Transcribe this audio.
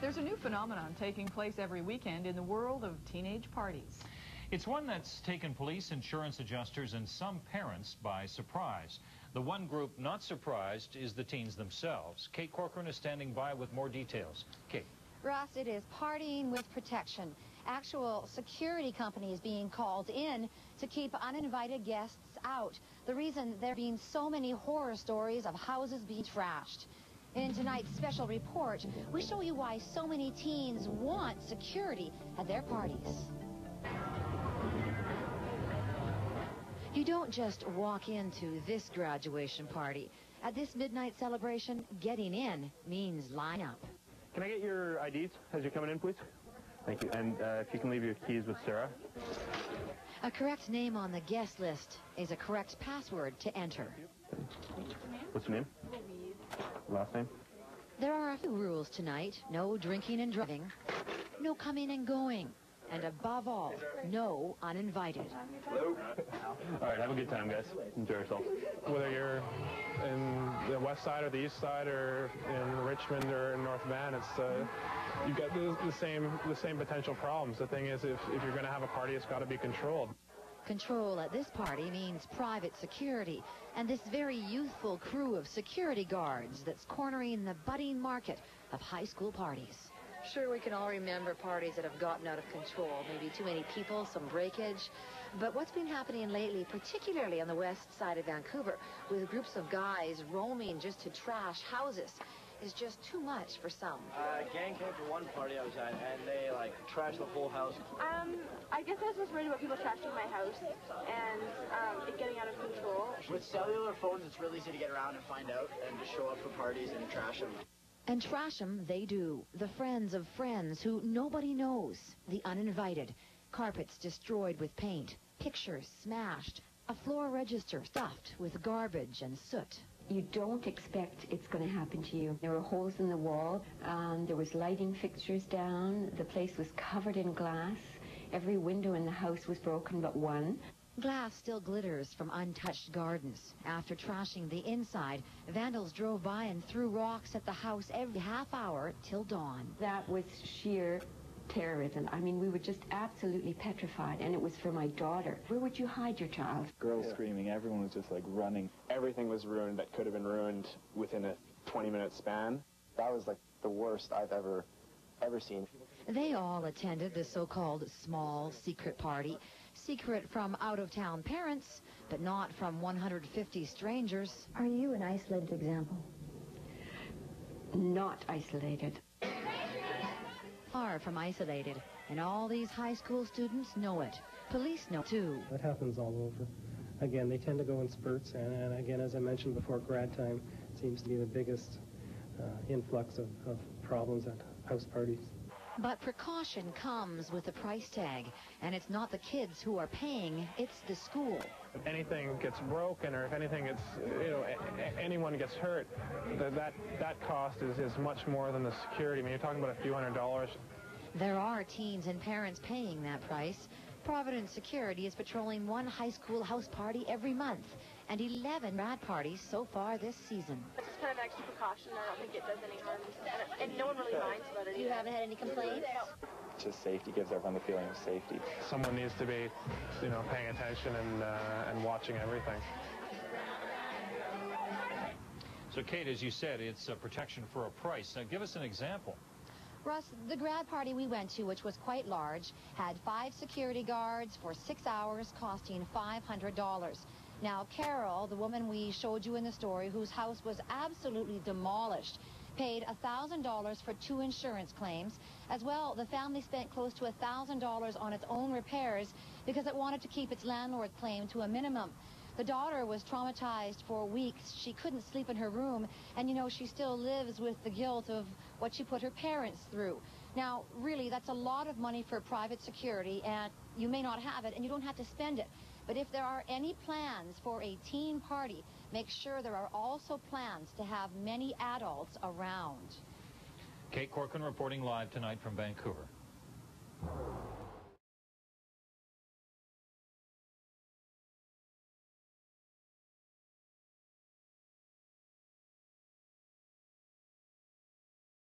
There's a new phenomenon taking place every weekend in the world of teenage parties. It's one that's taken police, insurance adjusters, and some parents by surprise. The one group not surprised is the teens themselves. Kate Corcoran is standing by with more details. Kate. Ross, it is partying with protection. Actual security companies being called in to keep uninvited guests out. The reason there have been so many horror stories of houses being trashed. In tonight's special report, we show you why so many teens want security at their parties. You don't just walk into this graduation party. At this midnight celebration, getting in means line up. Can I get your IDs as you're coming in, please? Thank you. And if you can leave your keys with Sarah. A correct name on the guest list is a correct password to enter. What's your name? Last name? There are a few rules tonight. No drinking and driving. No coming and going. And above all, no uninvited. Hello. All right, have a good time, guys. Enjoy yourself. Whether you're in the west side or the east side or in Richmond or in North Van, it's you've got the same potential problems. The thing is, if you're going to have a party, it's got to be controlled. Control at this party means private security, and this very youthful crew of security guards that's cornering the budding market of high school parties. Sure, we can all remember parties that have gotten out of control, maybe too many people, some breakage. But what's been happening lately, particularly on the west side of Vancouver, with groups of guys roaming just to trash houses, is just too much for some. A gang came to one party I was at, and they, trashed the whole house. I guess I was just worried about people trashing my house and it getting out of control. With cellular phones, it's really easy to get around and find out and just show up for parties and trash them. And trash them they do. The friends of friends who nobody knows. The uninvited. Carpets destroyed with paint. Pictures smashed. A floor register stuffed with garbage and soot. You don't expect it's going to happen to you. There were holes in the wall. There was lighting fixtures down. The place was covered in glass. Every window in the house was broken but one. Glass still glitters from untouched gardens. After trashing the inside, vandals drove by and threw rocks at the house every half hour till dawn. That was sheer terrorism. I mean, we were just absolutely petrified, and it was for my daughter. Where would you hide your child? Girls screaming, everyone was just running. Everything was ruined that could have been ruined within a 20-minute span. That was the worst I've ever seen. They all attended the so-called small secret party. Secret from out-of-town parents, but not from 150 strangers. Are you an isolated example? Not isolated. Far from isolated, and all these high school students know it. Police know too. That happens all over. Again, they tend to go in spurts, and again, as I mentioned before, grad time seems to be the biggest influx of problems at house parties. But precaution comes with a price tag, and it's not the kids who are paying, it's the school. If anything gets broken or if anything gets, anyone gets hurt, that cost is much more than the security. I mean, you're talking about a few $100s. There are teens and parents paying that price. Provident Security is patrolling one high school house party every month, and 11 grad parties so far this season. It's just kind of extra precaution. I don't think it does any harm, and no one really minds about it. You haven't had any complaints? Just safety gives everyone the feeling of safety. Someone needs to be, paying attention and watching everything. So, Kate, as you said, it's protection for a price. Now, give us an example. Russ, the grad party we went to, which was quite large, had 5 security guards for 6 hours, costing $500. Now, Carol, the woman we showed you in the story, whose house was absolutely demolished, paid $1,000 for 2 insurance claims. As well, the family spent close to $1,000 on its own repairs because it wanted to keep its landlord's claim to a minimum. The daughter was traumatized for weeks. She couldn't sleep in her room, and she still lives with the guilt of what she put her parents through. Now, really, that's a lot of money for private security, and you may not have it, and you don't have to spend it. But if there are any plans for a teen party, make sure there are also plans to have many adults around. Kate Corcoran reporting live tonight from Vancouver.